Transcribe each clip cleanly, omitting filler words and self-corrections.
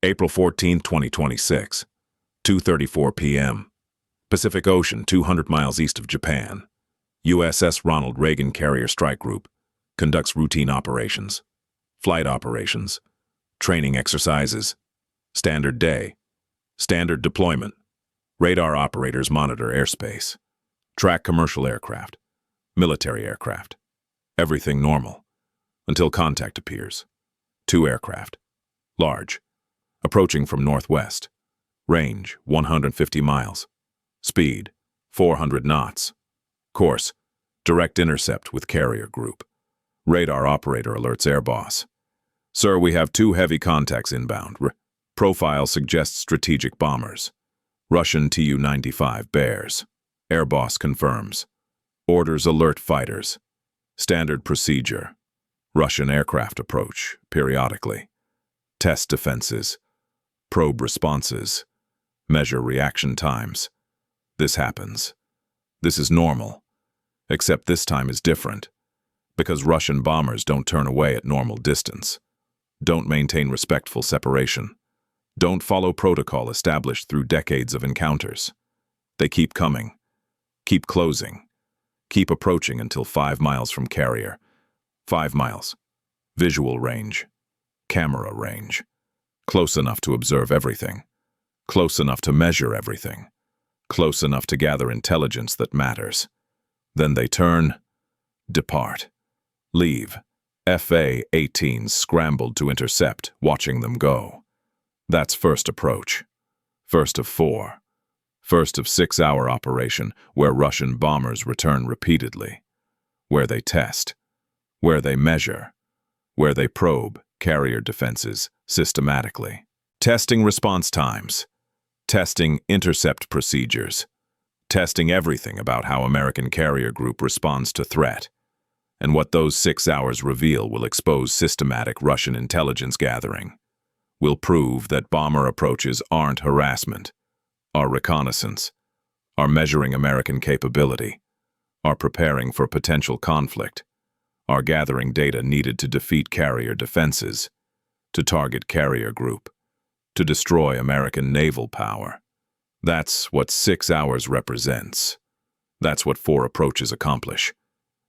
April 14, 2026, 2:34 p.m. Pacific Ocean, 200 miles east of Japan. USS Ronald Reagan Carrier Strike Group conducts routine operations, flight operations, training exercises, standard day, standard deployment. Radar operators monitor airspace, track commercial aircraft, military aircraft. Everything normal, until contact appears. 2 aircraft, large, approaching from northwest. Range, 150 miles. Speed, 400 knots. Course, direct intercept with carrier group. Radar operator alerts air boss. Sir, we have 2 heavy contacts inbound. Profile suggests strategic bombers. Russian Tu-95 Bears. Air boss confirms. Orders alert fighters. Standard procedure. Russian aircraft approach, periodically. Test defenses. Probe responses. Measure reaction times. This happens. This is normal. Except this time is different. Because Russian bombers don't turn away at normal distance. Don't maintain respectful separation. Don't follow protocol established through decades of encounters. They keep coming. Keep closing. Keep approaching until 5 miles from carrier. 5 miles. Visual range. Camera range. Close enough to observe everything. Close enough to measure everything. Close enough to gather intelligence that matters. Then they turn, depart, leave. A-18s scrambled to intercept, watching them go. That's first approach. First of 4. First of 6-hour operation, where Russian bombers return repeatedly. Where they test. Where they measure. Where they probe carrier defenses systematically. Testing response times. Testing intercept procedures. Testing everything about how American Carrier Group responds to threat. And what those 6 hours reveal will expose systematic Russian intelligence gathering. Will prove that bomber approaches aren't harassment, are reconnaissance, are measuring American capability, are preparing for potential conflict, are gathering data needed to defeat carrier defenses, to target carrier group, to destroy American naval power. That's what 6 hours represents. That's what 4 approaches accomplish.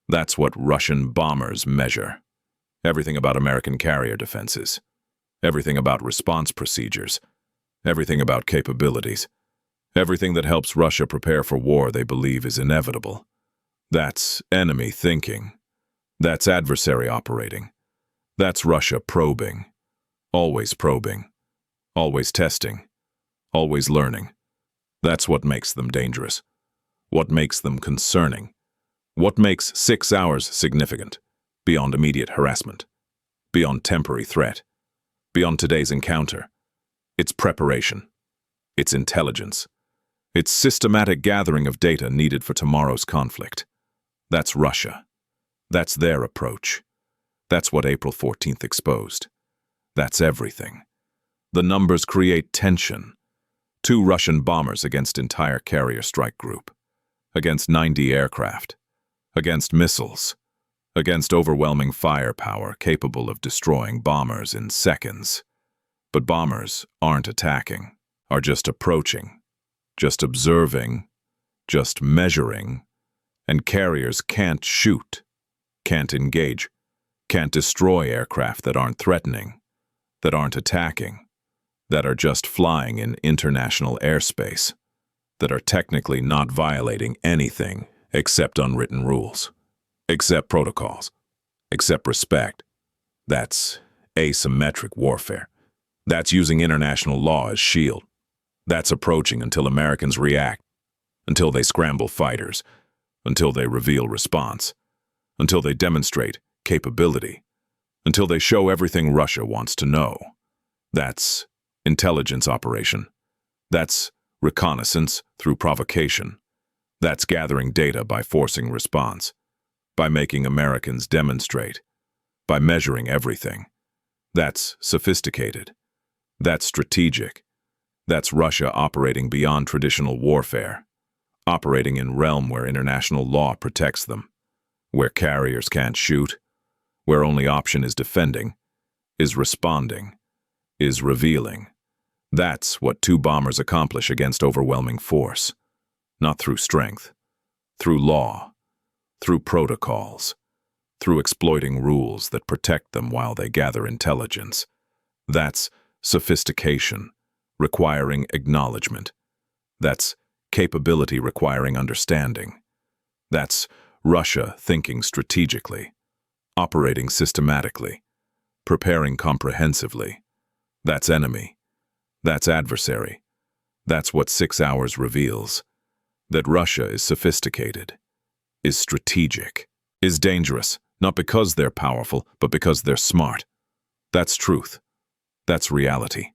That's what Russian bombers measure. Everything about American carrier defenses. Everything about response procedures. Everything about capabilities. Everything that helps Russia prepare for war they believe is inevitable. That's enemy thinking. That's adversary operating. That's Russia probing. Always probing. Always testing. Always learning. That's what makes them dangerous. What makes them concerning. What makes 6 hours significant, beyond immediate harassment, beyond temporary threat, beyond today's encounter. It's preparation. It's intelligence. It's systematic gathering of data needed for tomorrow's conflict. That's Russia. That's their approach. That's what April 14th exposed. That's everything. The numbers create tension. 2 Russian bombers against entire carrier strike group. Against 90 aircraft. Against missiles. Against overwhelming firepower capable of destroying bombers in seconds. But bombers aren't attacking, are just approaching, just observing, just measuring. And carriers can't shoot, can't engage, can't destroy aircraft that aren't threatening, that aren't attacking, that are just flying in international airspace, that are technically not violating anything except unwritten rules, except protocols, except respect. That's asymmetric warfare. That's using international law as shield. That's approaching until Americans react, until they scramble fighters, until they reveal response, until they demonstrate capability, until they show everything Russia wants to know. That's intelligence operation. That's reconnaissance through provocation. That's gathering data by forcing response, by making Americans demonstrate, by measuring everything. That's sophisticated. That's strategic. That's Russia operating beyond traditional warfare, operating in realm where international law protects them, where carriers can't shoot, where only option is defending, is responding, is revealing. That's what two bombers accomplish against overwhelming force. Not through strength, through law, through protocols, through exploiting rules that protect them while they gather intelligence. That's sophistication, requiring acknowledgement. That's capability requiring understanding. That's Russia thinking strategically, operating systematically, preparing comprehensively. That's enemy. That's adversary. That's what 6 hours reveals. That Russia is sophisticated, is strategic, is dangerous, not because they're powerful, but because they're smart. That's truth. That's reality.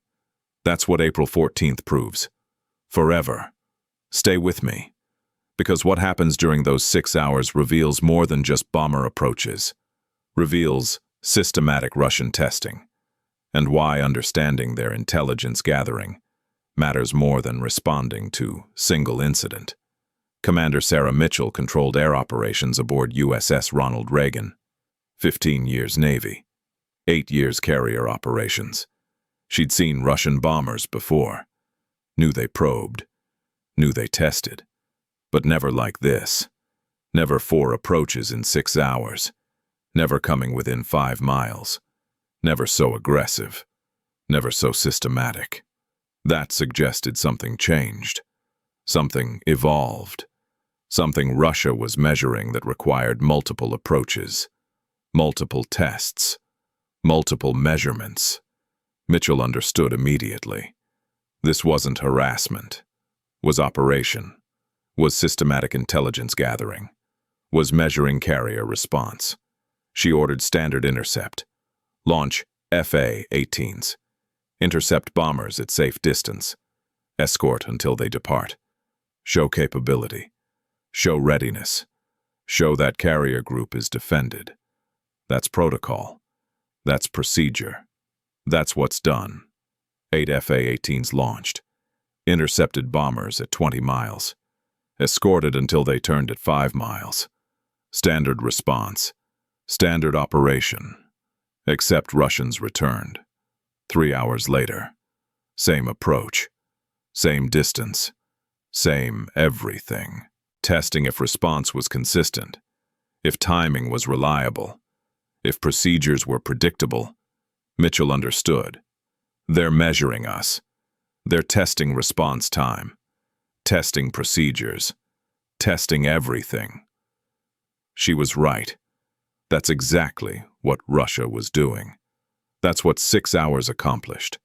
That's what April 14th proves. Forever. Stay with me. Because what happens during those 6 hours reveals more than just bomber approaches. Reveals systematic Russian testing. And why understanding their intelligence gathering matters more than responding to single incident. Commander Sarah Mitchell controlled air operations aboard USS Ronald Reagan. 15 years Navy. 8 years carrier operations. She'd seen Russian bombers before. Knew they probed. Knew they tested. But never like this. Never 4 approaches in 6 hours. Never coming within 5 miles. Never so aggressive. Never so systematic. That suggested something changed. Something evolved. Something Russia was measuring that required multiple approaches. Multiple tests. Multiple measurements. Mitchell understood immediately. This wasn't harassment. Was operation. Was systematic intelligence gathering. Was measuring carrier response. She ordered standard intercept. Launch A-18s. Intercept bombers at safe distance. Escort until they depart. Show capability. Show readiness. Show that carrier group is defended. That's protocol. That's procedure. That's what's done. 8 F-A-18s launched. Intercepted bombers at 20 miles. Escorted until they turned at 5 miles. Standard response. Standard operation. Except Russians returned. 3 hours later. Same approach. Same distance. Same everything. Testing if response was consistent. If timing was reliable. If procedures were predictable. Mitchell understood. They're measuring us. They're testing response time. Testing procedures. Testing everything. She was right. That's exactly what Russia was doing. That's what 6 hours accomplished.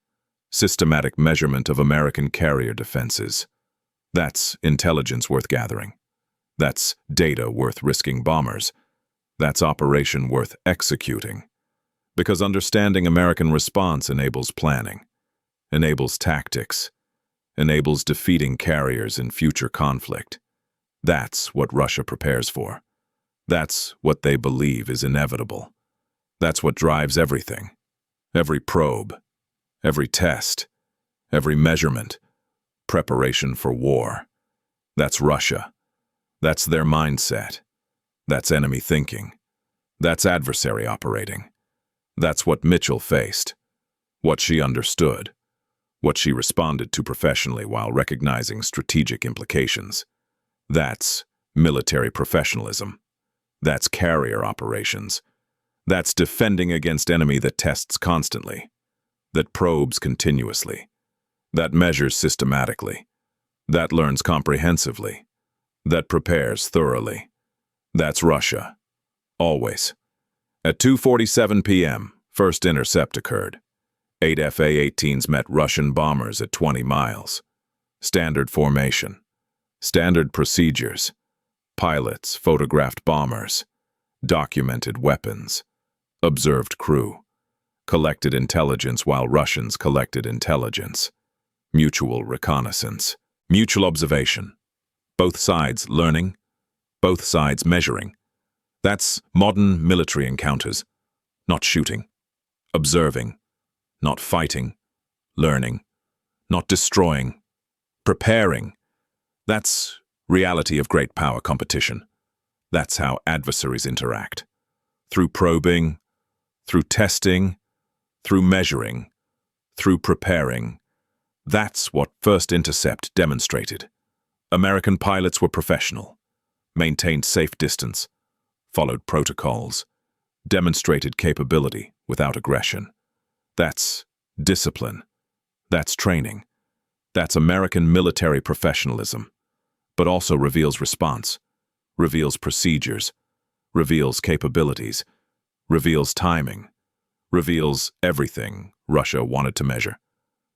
Systematic measurement of American carrier defenses. That's intelligence worth gathering. That's data worth risking bombers. That's operation worth executing. Because understanding American response enables planning, enables tactics, enables defeating carriers in future conflict. That's what Russia prepares for. That's what they believe is inevitable. That's what drives everything. Every probe, every test, every measurement, preparation for war. That's Russia. That's their mindset. That's enemy thinking. That's adversary operating. That's what Mitchell faced. What she understood. What she responded to professionally while recognizing strategic implications. That's military professionalism. That's carrier operations. That's defending against enemy that tests constantly, that probes continuously, that measures systematically, that learns comprehensively, that prepares thoroughly. That's Russia. Always. At 2:47 p.m., first intercept occurred. 8 F-A-18s met Russian bombers at 20 miles. Standard formation. Standard procedures. Pilots photographed bombers. Documented weapons. Observed crew. Collected intelligence while Russians collected intelligence. Mutual reconnaissance. Mutual observation. Both sides learning. Both sides measuring. That's modern military encounters. Not shooting. Observing. Not fighting. Learning. Not destroying. Preparing. That's reality of great power competition. That's how adversaries interact. Through probing, through testing, through measuring, through preparing, That's what First Intercept demonstrated. American pilots were professional, maintained safe distance, followed protocols, demonstrated capability without aggression. That's discipline. That's training. That's American military professionalism, but also reveals response, reveals procedures, reveals capabilities, reveals timing, reveals everything Russia wanted to measure.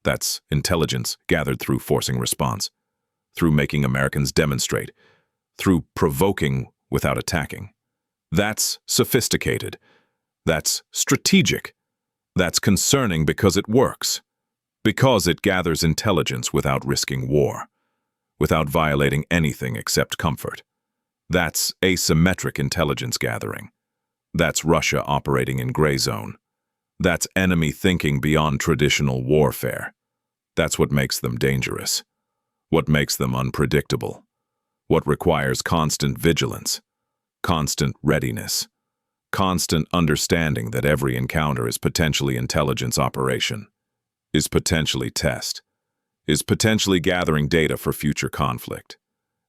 That's intelligence gathered through forcing response, through making Americans demonstrate, through provoking without attacking. That's sophisticated. That's strategic. That's concerning because it works. Because it gathers intelligence without risking war, without violating anything except comfort. That's asymmetric intelligence gathering. That's Russia operating in gray zone. That's enemy thinking beyond traditional warfare. That's what makes them dangerous. What makes them unpredictable. What requires constant vigilance, constant readiness, constant understanding that every encounter is potentially intelligence operation, is potentially test, is potentially gathering data for future conflict.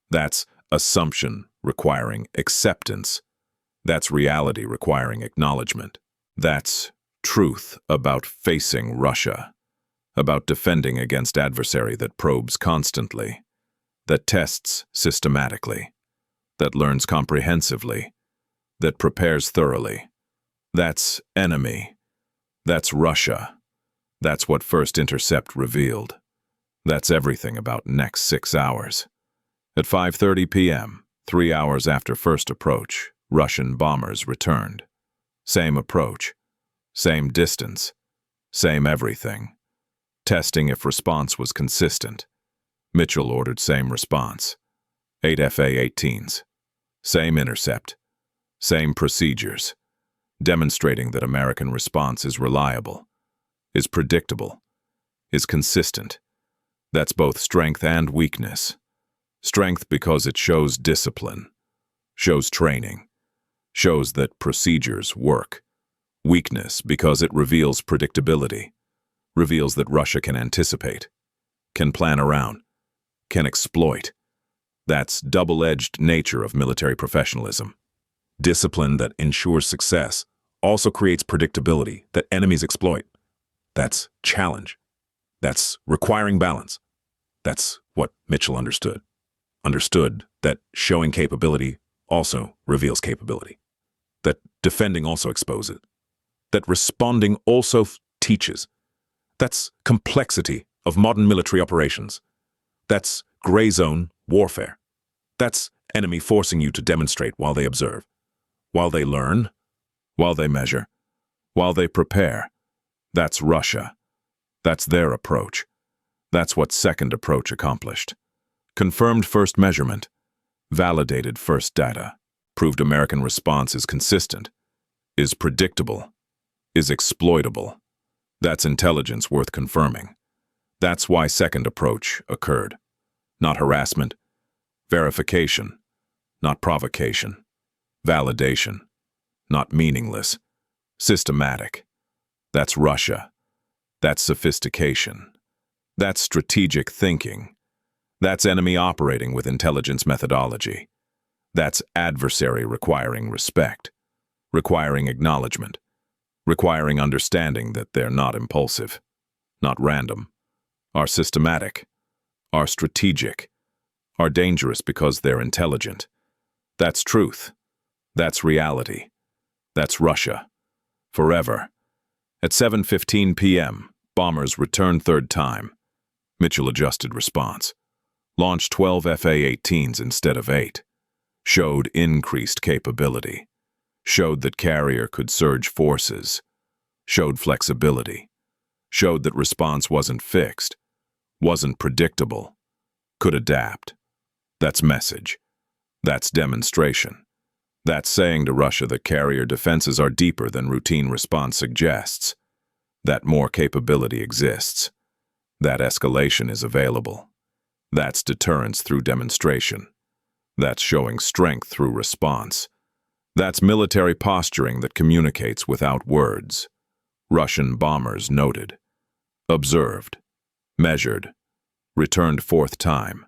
That's assumption requiring acceptance. That's reality requiring acknowledgement. That's truth about facing Russia, about defending against adversary that probes constantly, that tests systematically, that learns comprehensively, that prepares thoroughly. That's enemy. That's Russia. That's what First Intercept revealed. That's everything about next 6 hours. At 5:30 p.m., 3 hours after first approach, Russian bombers returned. Same approach, same distance, same everything. Testing if response was consistent. Mitchell ordered same response. 8 A-18s. Same intercept. Same procedures. Demonstrating that American response is reliable, is predictable, is consistent. That's both strength and weakness. Strength because it shows discipline, shows training, shows that procedures work. Weakness because it reveals predictability, reveals that Russia can anticipate, can plan around, can exploit. That's double-edged nature of military professionalism. Discipline that ensures success also creates predictability that enemies exploit. That's challenge. That's requiring balance. That's what Mitchell understood. Understood that showing capability also reveals capability. That defending also exposes it. That responding also teaches. That's complexity of modern military operations. That's gray zone warfare. That's enemy forcing you to demonstrate while they observe, while they learn, while they measure, while they prepare. That's Russia. That's their approach. That's what second approach accomplished. Confirmed first measurement, validated first data, proved American response is consistent, is predictable, is exploitable. That's intelligence worth confirming. That's why second approach occurred. Not harassment, verification, not provocation, validation, not meaningless, systematic. That's Russia. That's sophistication. That's strategic thinking. That's enemy operating with intelligence methodology. That's adversary requiring respect, requiring acknowledgement, requiring understanding that they're not impulsive, not random, are systematic, are strategic, are dangerous because they're intelligent. That's truth. That's reality. That's Russia. Forever. At 7:15 p.m., bombers returned third time. Mitchell adjusted response. Launched 12 FA-18s instead of 8. Showed increased capability. Showed that carrier could surge forces. Showed flexibility. Showed that response wasn't fixed, wasn't predictable, could adapt. That's message. That's demonstration. That's saying to Russia that carrier defenses are deeper than routine response suggests. That more capability exists. That escalation is available. That's deterrence through demonstration. That's showing strength through response. That's military posturing that communicates without words. Russian bombers noted, observed, Measured. Returned fourth time.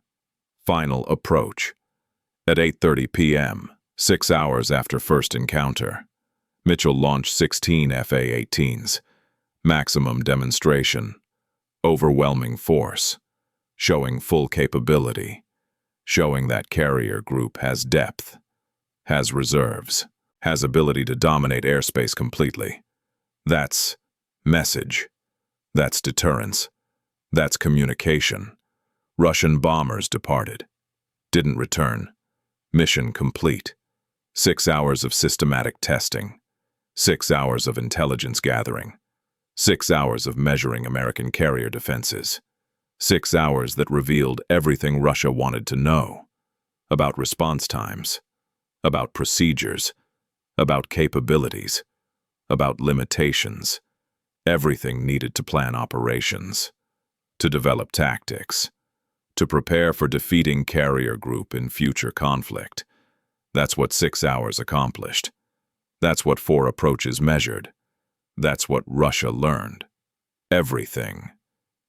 Final approach. At 8:30 p.m., 6 hours after first encounter, Mitchell launched 16 A-18s. Maximum demonstration. Overwhelming force. Showing full capability. Showing that carrier group has depth, has reserves, has ability to dominate airspace completely. That's message. That's deterrence. That's communication. Russian bombers departed. Didn't return. Mission complete. 6 hours of systematic testing. 6 hours of intelligence gathering. 6 hours of measuring American carrier defenses. 6 hours that revealed everything Russia wanted to know. About response times. About procedures. About capabilities. About limitations. Everything needed to plan operations. To develop tactics. To prepare for defeating carrier group in future conflict. That's what 6 hours accomplished. That's what 4 approaches measured. That's what Russia learned. Everything.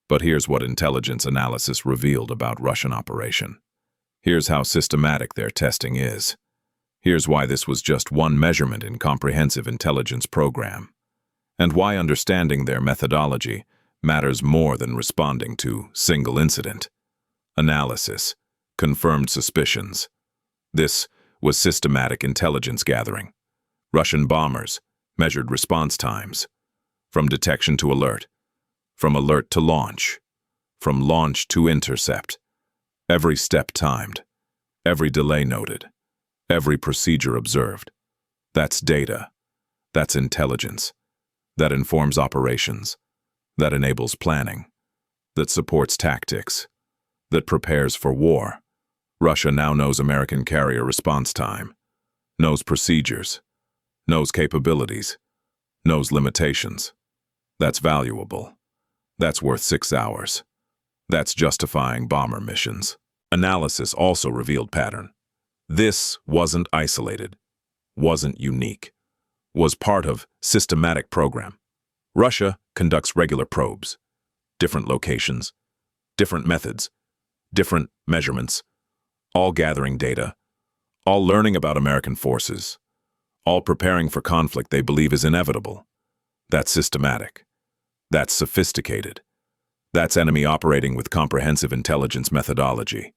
But here's what intelligence analysis revealed about Russian operation. Here's how systematic their testing is. Here's why this was just one measurement in comprehensive intelligence program. And why understanding their methodology matters more than responding to single incident. Analysis. Confirmed suspicions. This was systematic intelligence gathering. Russian bombers measured response times. From detection to alert. From alert to launch. From launch to intercept. Every step timed. Every delay noted. Every procedure observed. That's data. That's intelligence. That informs operations. That enables planning. That supports tactics. That prepares for war. Russia now knows American carrier response time. Knows procedures. Knows capabilities. Knows limitations. That's valuable. That's worth 6 hours. That's justifying bomber missions. Analysis also revealed pattern. This wasn't isolated, wasn't unique, was part of systematic program. Russia conducts regular probes, different locations, different methods, different measurements, all gathering data, all learning about American forces, all preparing for conflict they believe is inevitable. That's systematic. That's sophisticated. That's enemy operating with comprehensive intelligence methodology.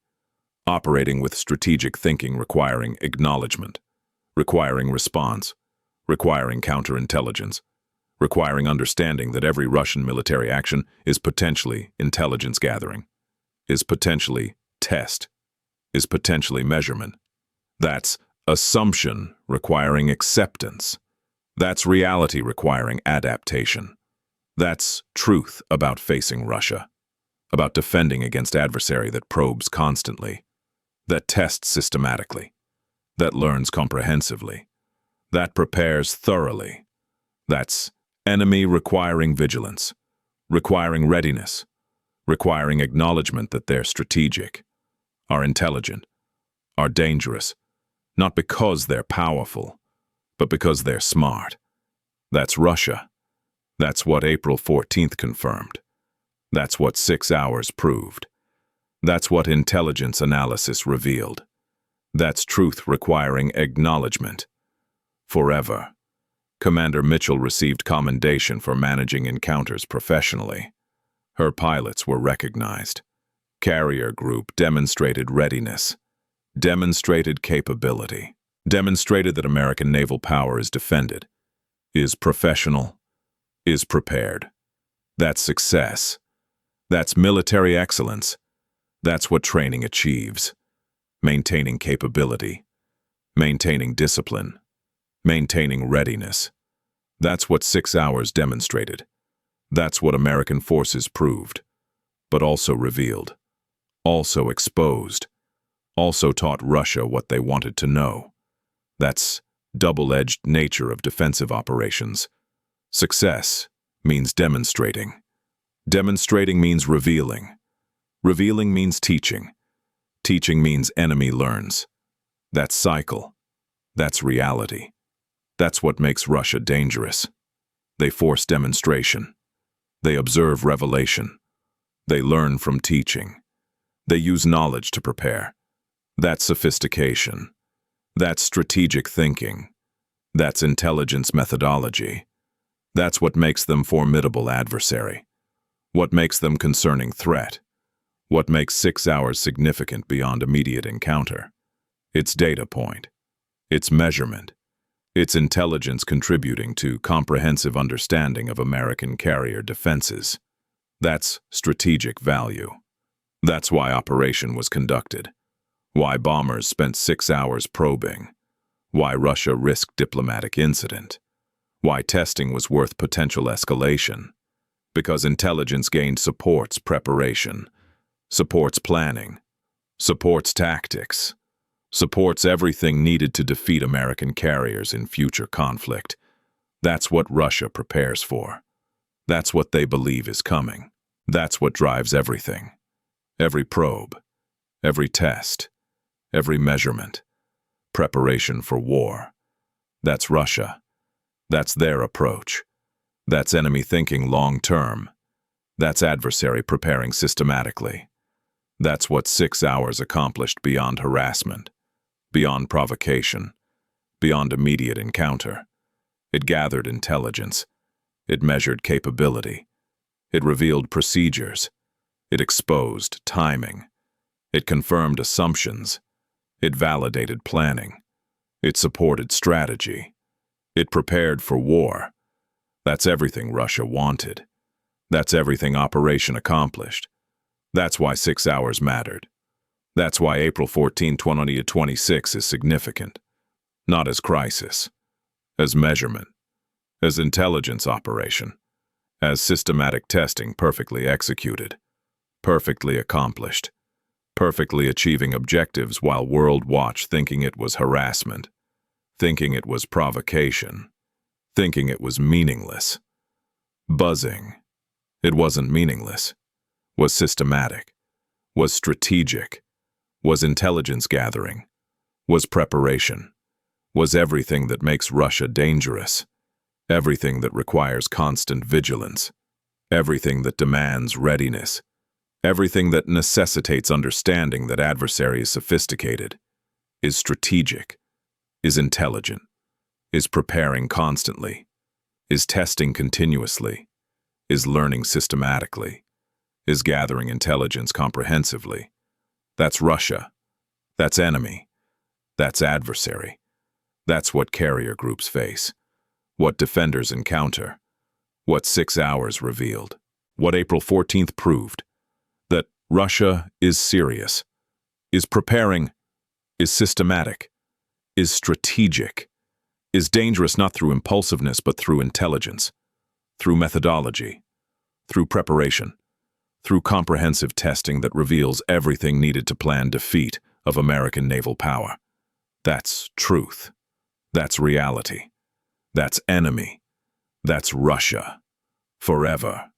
Operating with strategic thinking requiring acknowledgement, requiring response, requiring counterintelligence, requiring understanding that every Russian military action is potentially intelligence gathering, is potentially test, is potentially measurement. That's assumption requiring acceptance. That's reality requiring adaptation. That's truth about facing Russia, about defending against adversary that probes constantly, that tests systematically, that learns comprehensively, that prepares thoroughly. That's enemy requiring vigilance, requiring readiness, requiring acknowledgement that they're strategic, are intelligent, are dangerous, not because they're powerful, but because they're smart. That's Russia. That's what April 14th confirmed. That's what 6 hours proved. That's what intelligence analysis revealed. That's truth requiring acknowledgement. Forever. Commander Mitchell received commendation for managing encounters professionally. Her pilots were recognized. Carrier group demonstrated readiness, demonstrated capability, demonstrated that American naval power is defended, is professional, is prepared. That's success. That's military excellence. That's what training achieves. Maintaining capability, maintaining discipline, maintaining readiness. That's what 6 hours demonstrated. That's what American forces proved, but also revealed, also exposed, also taught Russia what they wanted to know. That's double-edged nature of defensive operations. Success means demonstrating. Demonstrating means revealing. Revealing means teaching. Teaching means enemy learns. That's cycle. That's reality. That's what makes Russia dangerous. They force demonstration. They observe revelation. They learn from teaching. They use knowledge to prepare. That's sophistication. That's strategic thinking. That's intelligence methodology. That's what makes them formidable adversary. What makes them concerning threat. What makes 6 hours significant beyond immediate encounter. Its data point. Its measurement. Its intelligence contributing to comprehensive understanding of American carrier defenses. That's strategic value. That's why operation was conducted. Why bombers spent 6 hours probing. Why Russia risked diplomatic incident. Why testing was worth potential escalation. Because intelligence gained supports preparation, supports planning, supports tactics, supports everything needed to defeat American carriers in future conflict. That's what Russia prepares for. That's what they believe is coming. That's what drives everything. Every probe, every test, every measurement. Preparation for war. That's Russia. That's their approach. That's enemy thinking long-term. That's adversary preparing systematically. That's what 6 hours accomplished beyond harassment, beyond provocation, beyond immediate encounter. It gathered intelligence. It measured capability. It revealed procedures. It exposed timing. It confirmed assumptions. It validated planning. It supported strategy. It prepared for war. That's everything Russia wanted. That's everything operation accomplished. That's why 6 hours mattered. That's why April 14, 2026 is significant. Not as crisis, as measurement, as intelligence operation, as systematic testing perfectly executed, perfectly accomplished, perfectly achieving objectives while world watch thinking it was harassment, thinking it was provocation, thinking it was meaningless. Buzzing. It wasn't meaningless. Was systematic. Was strategic. Was intelligence gathering. Was preparation. Was everything that makes Russia dangerous. Everything that requires constant vigilance. Everything that demands readiness. Everything that necessitates understanding that adversary is sophisticated, is strategic, is intelligent, is preparing constantly, is testing continuously, is learning systematically, is gathering intelligence comprehensively. That's Russia. That's enemy. That's adversary. That's what carrier groups face. What defenders encounter. What 6 hours revealed. What April 14th proved. That Russia is serious, is preparing, is systematic, is strategic, is dangerous not through impulsiveness but through intelligence, through methodology, through preparation, through comprehensive testing that reveals everything needed to plan defeat of American naval power. That's truth. That's reality. That's enemy. That's Russia. Forever.